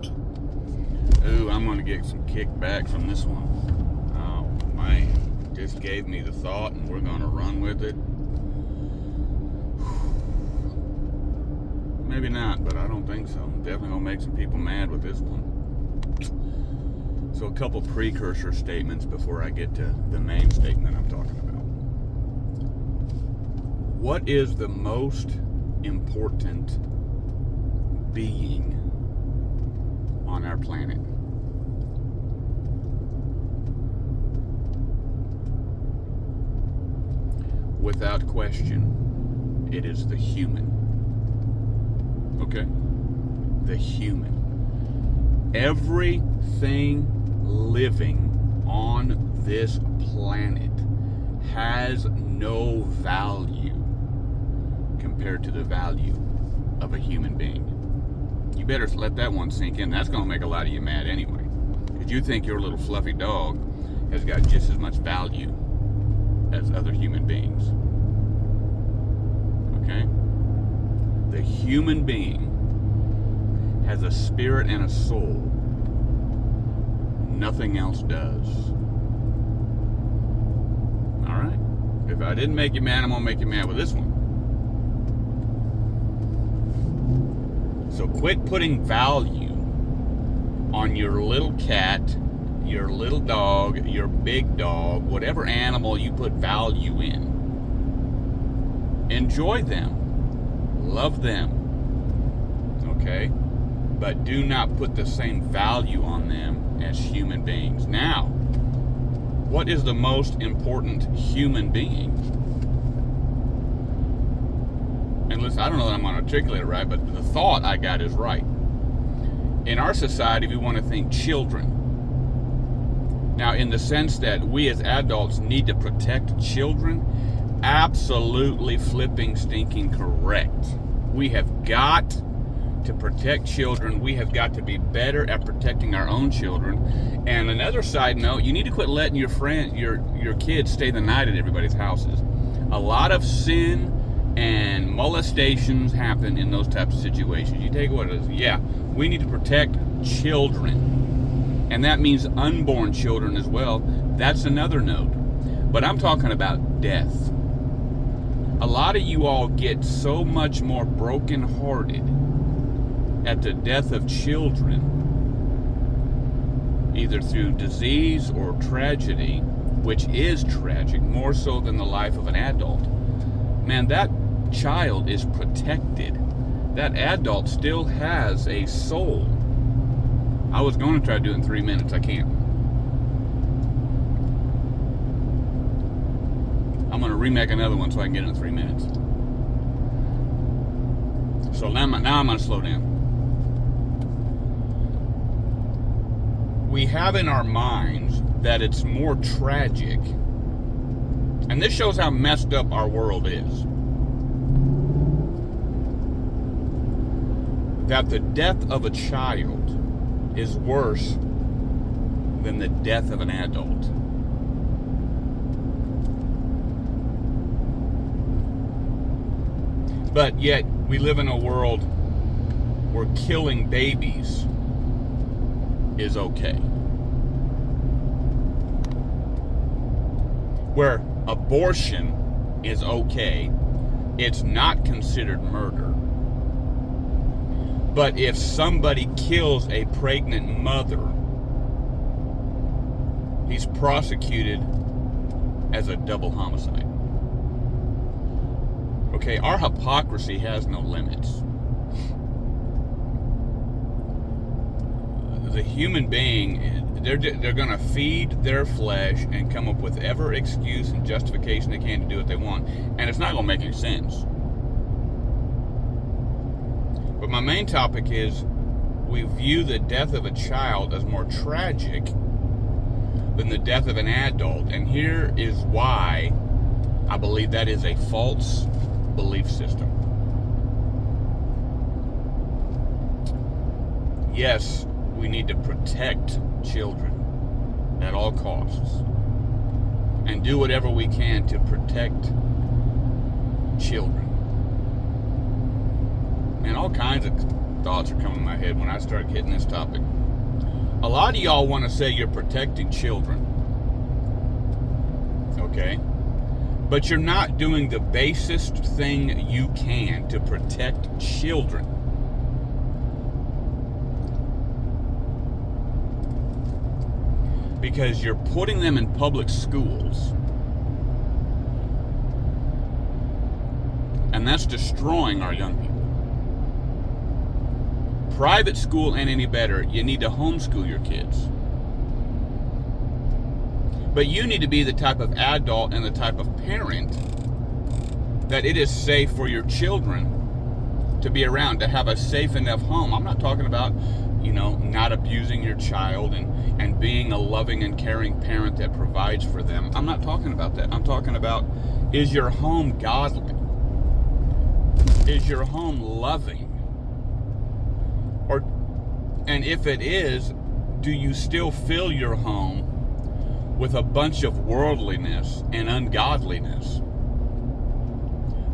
Ooh, I'm going to get some kickback from this one. Oh, man. Just gave me the thought, and we're going to run with it. Maybe not, but I don't think so. I'm definitely going to make some people mad with this one. So a couple precursor statements before I get to the main statement I'm talking about. What is the most important being on our planet? Without question, it is the human. Okay? The human. Everything living on this planet has no value compared to the value of a human being. You better let that one sink in. That's going to make a lot of you mad anyway. Because you think your little fluffy dog has got just as much value as other human beings. Okay? The human being has a spirit and a soul. Nothing else does. Alright? If I didn't make you mad, I'm going to make you mad with this one. So quit putting value on your little cat, your little dog, your big dog, whatever animal you put value in. Enjoy them. Love them. Okay? But do not put the same value on them as human beings. Now, what is the most important human being? And listen, I don't know that I'm going to articulate it right, but the thought I got is right. In our society, we want to think children. Now, in the sense that we as adults need to protect children, absolutely flipping stinking correct. We have got to protect children. We have got to be better at protecting our own children. And another side note, you need to quit letting your kids stay the night at everybody's houses. A lot of sin and molestations happen in those types of situations. You take what it is. Yeah, we need to protect children. And that means unborn children as well. That's another note. But I'm talking about death. A lot of you all get so much more brokenhearted at the death of children, either through disease or tragedy, which is tragic, more so than the life of an adult. Man, that child is protected. That adult still has a soul. I was going to try to do it in 3 minutes. I can't. I'm going to remake another one so I can get it in 3 minutes. So now I'm going to slow down. We have in our minds that it's more tragic, and this shows how messed up our world is, that the death of a child is worse than the death of an adult. But yet, we live in a world where killing babies is okay. Where abortion is okay, it's not considered murder. But if somebody kills a pregnant mother, he's prosecuted as a double homicide. Okay, our hypocrisy has no limits. The human being, they're going to feed their flesh and come up with every excuse and justification they can to do what they want. And it's not going to make any sense. But my main topic is, we view the death of a child as more tragic than the death of an adult. And here is why I believe that is a false belief system. Yes, we need to protect children at all costs and do whatever we can to protect children. And all kinds of thoughts are coming to my head when I start hitting this topic. A lot of y'all want to say you're protecting children. Okay? But you're not doing the basest thing you can to protect children. Because you're putting them in public schools. And that's destroying our young people. Private school ain't any better. You need to homeschool your kids. But you need to be the type of adult and the type of parent that it is safe for your children to be around, to have a safe enough home. I'm not talking about, not abusing your child and being a loving and caring parent that provides for them. I'm not talking about that. I'm talking about, is your home godly? Is your home loving? And if it is, do you still fill your home with a bunch of worldliness and ungodliness?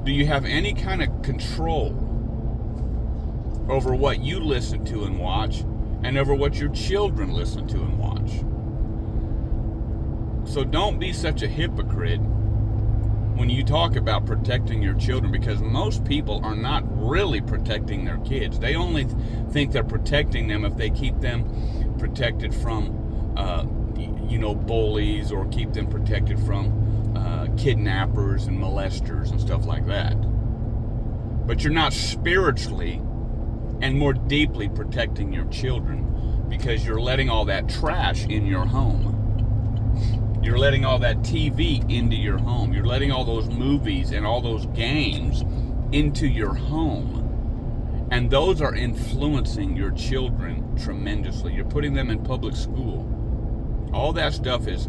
Do you have any kind of control over what you listen to and watch, and over what your children listen to and watch? So don't be such a hypocrite when you talk about protecting your children, because most people are not really protecting their kids. They only think they're protecting them if they keep them protected from bullies, or keep them protected from kidnappers and molesters and stuff like that. But you're not spiritually and more deeply protecting your children, because you're letting all that trash in your home. You're letting all that TV into your home. You're letting all those movies and all those games into your home. And those are influencing your children tremendously. You're putting them in public school. All that stuff is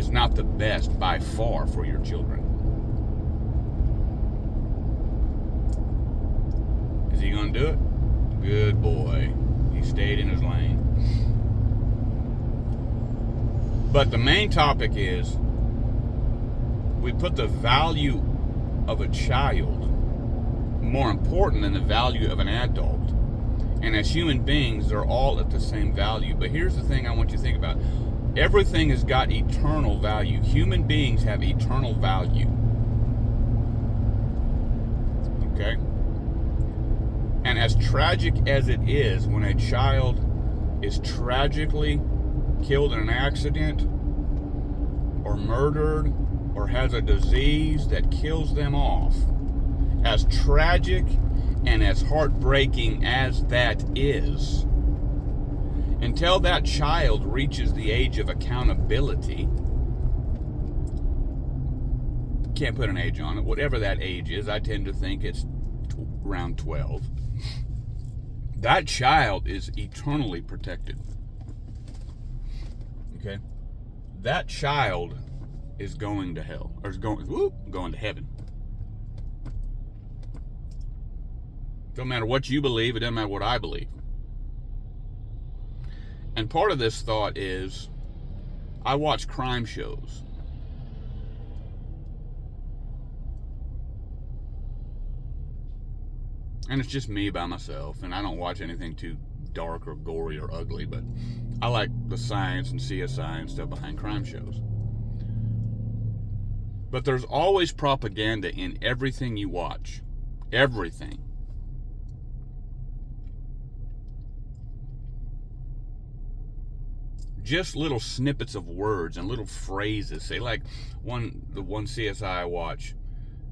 not the best by far for your children. Is he going to do it? Good boy. He stayed in his lane. But the main topic is, we put the value of a child more important than the value of an adult. And as human beings, they're all at the same value. But here's the thing I want you to think about. Everything has got eternal value. Human beings have eternal value. Okay? And as tragic as it is when a child is tragically killed in an accident, or murdered, or has a disease that kills them off, as tragic and as heartbreaking as that is, until that child reaches the age of accountability, can't put an age on it, whatever that age is, I tend to think it's around 12, that child is eternally protected. Okay? That child is going to hell, or is going to heaven. Don't matter what you believe, it doesn't matter what I believe. And part of this thought is, I watch crime shows. And it's just me by myself, and I don't watch anything too dark or gory or ugly, but I like the science and CSI and stuff behind crime shows. But there's always propaganda in everything you watch. Everything. Just little snippets of words and little phrases. Say, like the one CSI I watch,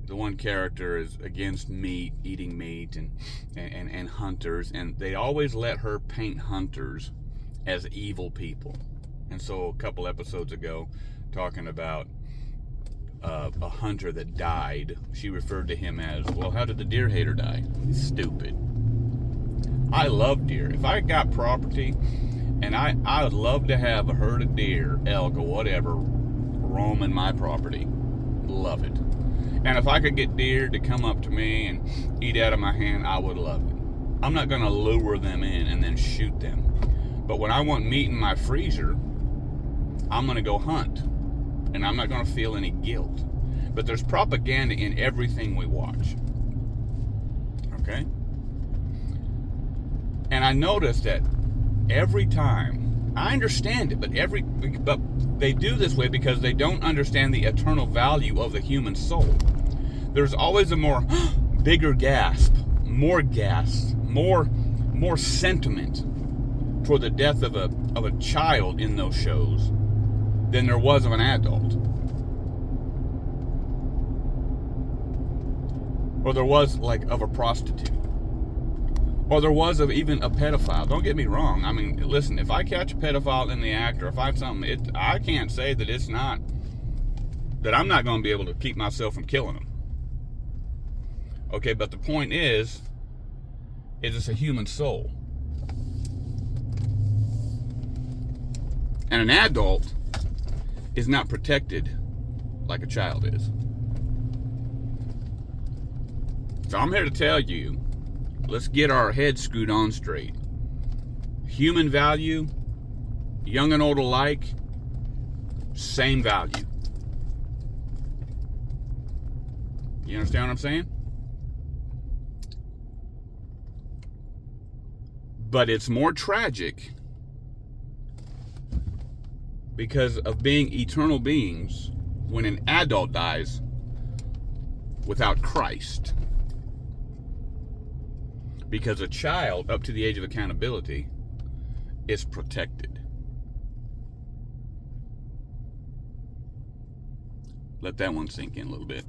the one character is against meat, eating meat, and hunters, and they always let her paint hunters as evil people. And so a couple episodes ago, talking about a hunter that died, she referred to him as, well, how did the deer hater die? Stupid. I love deer. If I got property, and I would love to have a herd of deer, elk, or whatever, roaming my property. Love it. And if I could get deer to come up to me and eat out of my hand, I would love it. I'm not going to lure them in and then shoot them. But when I want meat in my freezer, I'm going to go hunt. And I'm not going to feel any guilt. But there's propaganda in everything we watch. Okay? And I noticed that every time, I understand it, but they do this way because they don't understand the eternal value of the human soul. There's always a more bigger gasp, more sentiment toward the death of a child in those shows than there was of an adult. Or there was, like, of a prostitute. Or there was of even a pedophile. Don't get me wrong. I mean, listen, if I catch a pedophile in the act, or if I find something, I can't say that it's not, that I'm not going to be able to keep myself from killing them. Okay, but the point is it's a human soul. And an adult is not protected like a child is. So I'm here to tell you, let's get our heads screwed on straight. Human value, young and old alike, same value. You understand what I'm saying? But it's more tragic because of being eternal beings when an adult dies without Christ. Because a child up to the age of accountability is protected. Let that one sink in a little bit.